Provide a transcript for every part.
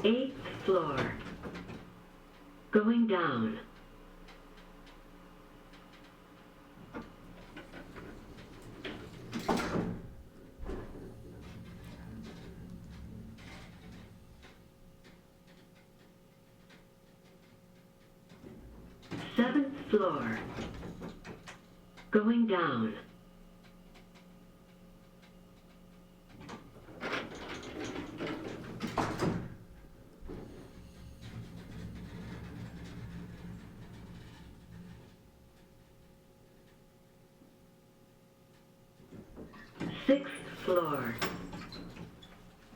8th floor. Going down. Seventh floor. Going down. Sixth floor.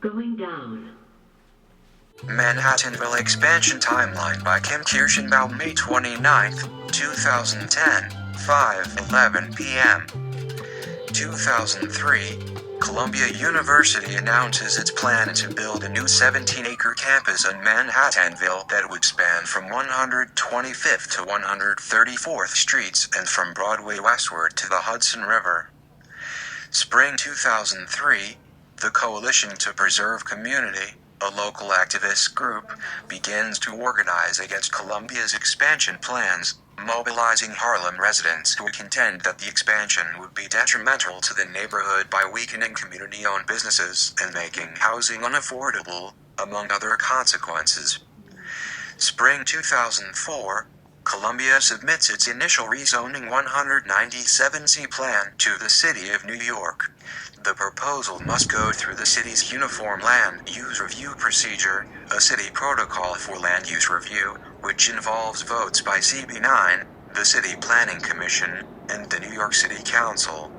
Going down. Manhattanville Expansion Timeline by Kim Kirschenbaum, May 29, 2010, 5:11 p.m. 2003, Columbia University announces its plan to build a new 17-acre campus in Manhattanville that would span from 125th to 134th Streets and from Broadway westward to the Hudson River. Spring 2003, the Coalition to Preserve Community, a local activist group, begins to organize against Columbia's expansion plans, mobilizing Harlem residents who contend that the expansion would be detrimental to the neighborhood by weakening community-owned businesses and making housing unaffordable, among other consequences. Spring 2004, Columbia submits its initial rezoning 197C plan to the City of New York. The proposal must go through the city's Uniform Land Use Review procedure, a city protocol for land use review, which involves votes by CB9, the City Planning Commission, and the New York City Council.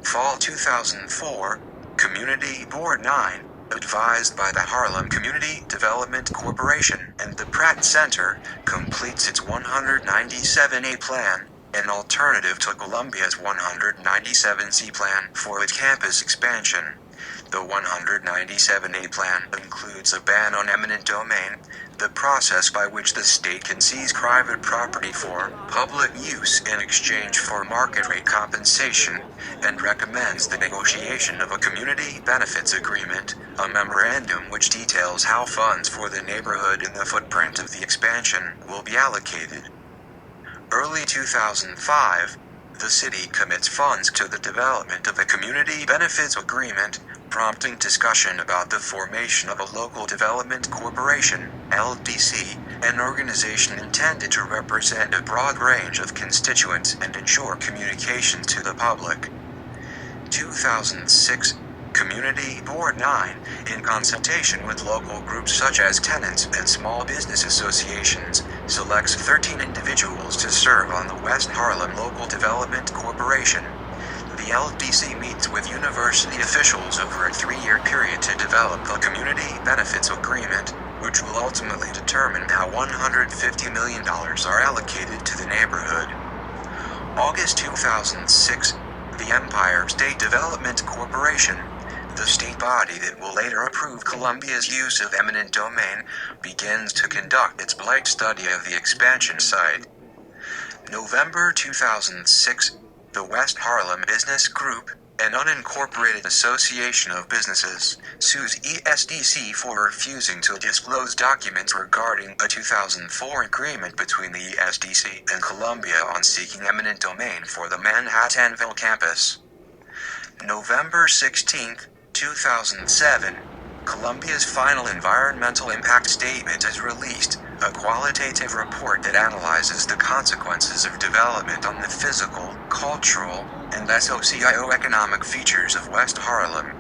Fall 2004, Community Board 9, advised by the Harlem Community Development Corporation and the Pratt Center, completes its 197A plan, an alternative to Columbia's 197C plan for its campus expansion. The 197A plan includes a ban on eminent domain, the process by which the state can seize private property for public use in exchange for market rate compensation, and recommends the negotiation of a community benefits agreement, a memorandum which details how funds for the neighborhood in the footprint of the expansion will be allocated. Early 2005, the city commits funds to the development of a community benefits agreement, prompting discussion about the formation of a local development corporation, LDC, an organization intended to represent a broad range of constituents and ensure communications to the public. 2006, Community Board 9, in consultation with local groups such as tenants and small business associations, selects 13 individuals to serve on the West Harlem Local Development Corporation. The LDC meets with university officials over a 3-year period to develop a community benefits agreement, which will ultimately determine how $150 million are allocated to the neighborhood. August 2006, the Empire State Development Corporation, the state body that will later approve Columbia's use of eminent domain, begins to conduct its blight study of the expansion site. November 2006, the West Harlem Business Group, an unincorporated association of businesses, sues ESDC for refusing to disclose documents regarding a 2004 agreement between the ESDC and Columbia on seeking eminent domain for the Manhattanville campus. November 16, 2007, Columbia's final environmental impact statement is released, a qualitative report that analyzes the consequences of development on the physical, cultural, and socio-economic features of West Harlem.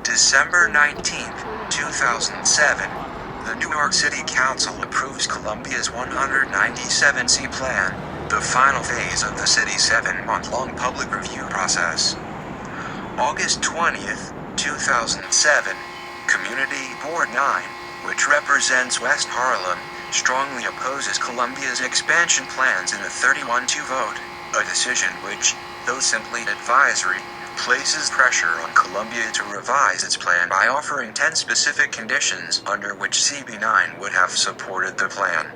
December 19, 2007, the New York City Council approves Columbia's 197C plan, the final phase of the city's 7-month-long public review process. August 20th, 2007, Community Board 9, which represents West Harlem, strongly opposes Columbia's expansion plans in a 31-2 vote, a decision which, though simply advisory, places pressure on Columbia to revise its plan by offering 10 specific conditions under which CB9 would have supported the plan.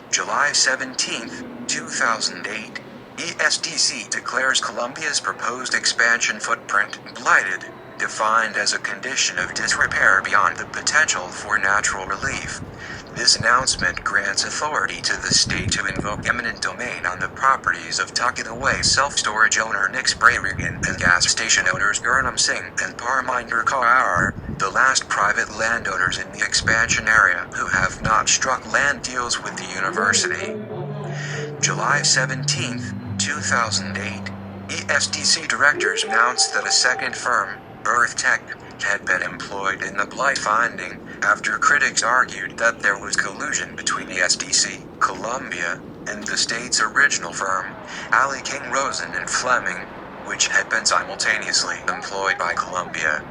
July 17, 2008, ESDC declares Columbia's proposed expansion footprint blighted, defined as a condition of disrepair beyond the potential for natural relief. This announcement grants authority to the state to invoke eminent domain on the properties of tucked-away self-storage owner Nix Breirigan and gas station owners Gurnam Singh and Parminder Kaur, the last private landowners in the expansion area who have not struck land deals with the university. July 17, 2008, ESDC directors announced that a second firm, Earth Tech, had been employed in the blight finding after critics argued that there was collusion between ESDC, Columbia, and the state's original firm, Ali King Rosen and Fleming, which had been simultaneously employed by Columbia.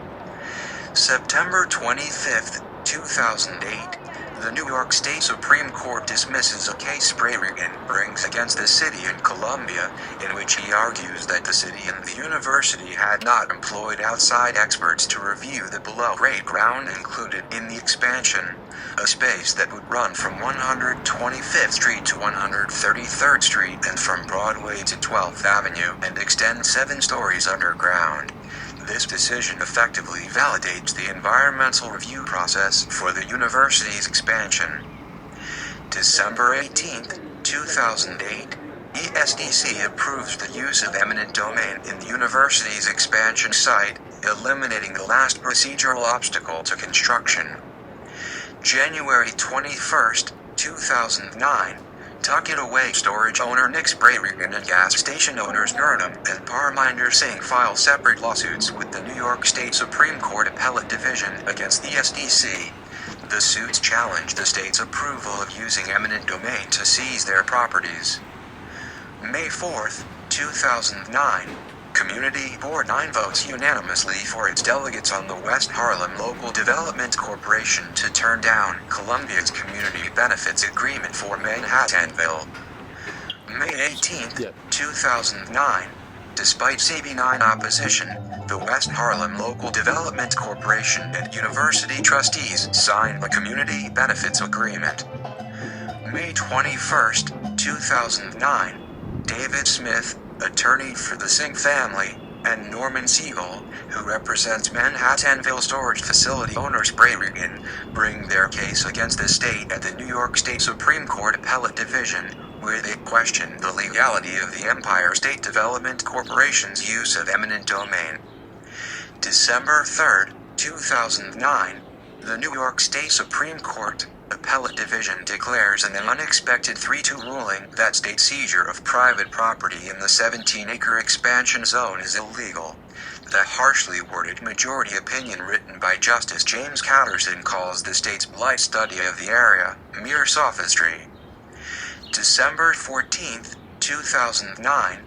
September 25, 2008, the New York State Supreme Court dismisses a case Breirigan brings against the city and Columbia, in which he argues that the city and the university had not employed outside experts to review the below-grade ground included in the expansion, a space that would run from 125th Street to 133rd Street and from Broadway to 12th Avenue and extend 7 stories underground. This decision effectively validates the environmental review process for the university's expansion. December 18, 2008, ESDC approves the use of eminent domain in the university's expansion site, eliminating the last procedural obstacle to construction. January 21, 2009, tucked-away storage owner Nix Breirigan and gas station owners Gurnam and Parminder Singh file separate lawsuits with the New York State Supreme Court Appellate Division against the ESDC. The suits challenge the state's approval of using eminent domain to seize their properties. May 4, 2009, Community Board 9 votes unanimously for its delegates on the West Harlem Local Development Corporation to turn down Columbia's Community Benefits Agreement for Manhattanville. May 18, 2009, despite CB9 opposition, the West Harlem Local Development Corporation and university trustees signed the Community Benefits Agreement. May 21, 2009, David Smith, attorney for the Singh family, and Norman Siegel, who represents Manhattanville storage facility owners Breirigan, bring their case against the state at the New York State Supreme Court Appellate Division, where they question the legality of the Empire State Development Corporation's use of eminent domain. December 3, 2009, the New York State Supreme Court Appellate Division declares an unexpected 3-2 ruling that state seizure of private property in the 17-acre expansion zone is illegal. The harshly worded majority opinion written by Justice James Catterson calls the state's blight study of the area mere sophistry. December 14, 2009,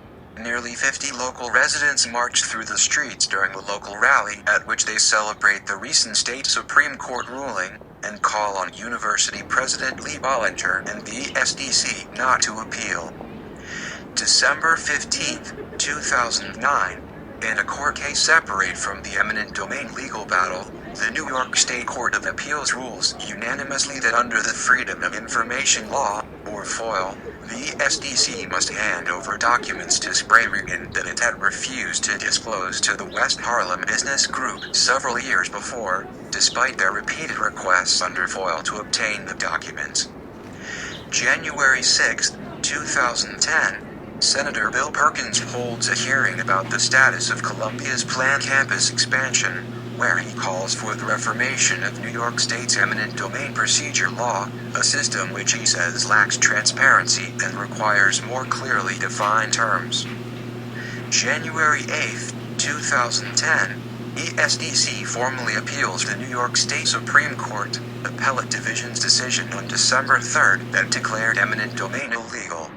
nearly 50 local residents marched through the streets during a local rally at which they celebrate the recent state Supreme Court ruling and call on University President Lee Bollinger and the ESDC not to appeal. December 15, 2009, in a court case separate from the eminent domain legal battle, the New York State Court of Appeals rules unanimously that under the Freedom of Information Law, or FOIL, the ESDC must hand over documents to Breirigan that it had refused to disclose to the West Harlem Business Group several years before, despite their repeated requests under FOIL to obtain the documents. January 6, 2010, Senator Bill Perkins holds a hearing about the status of Columbia's planned campus expansion, where he calls for the reformation of New York State's eminent domain procedure law, a system which he says lacks transparency and requires more clearly defined terms. January 8, 2010, ESDC formally appeals the New York State Supreme Court Appellate Division's decision on December 3rd that declared eminent domain illegal.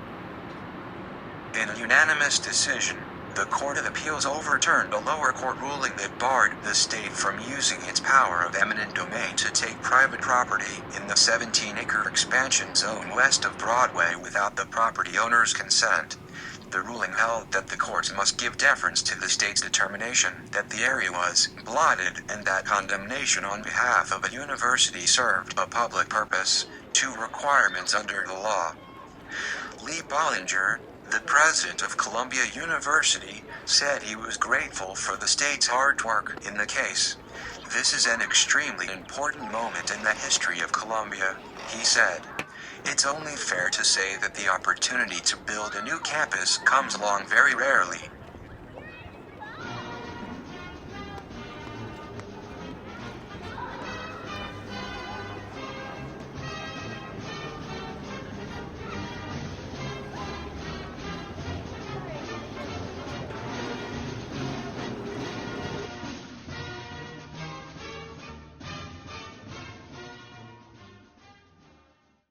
In a unanimous decision, the Court of Appeals overturned a lower court ruling that barred the state from using its power of eminent domain to take private property in the 17-acre expansion zone west of Broadway without the property owner's consent. The ruling held that the courts must give deference to the state's determination that the area was blighted and that condemnation on behalf of a university served a public purpose, 2 requirements under the law. Lee Bollinger, The president of Columbia University said he was grateful for the state's hard work in the case. This is an extremely important moment in the history of Columbia, he said. It's only fair to say that the opportunity to build a new campus comes along very rarely,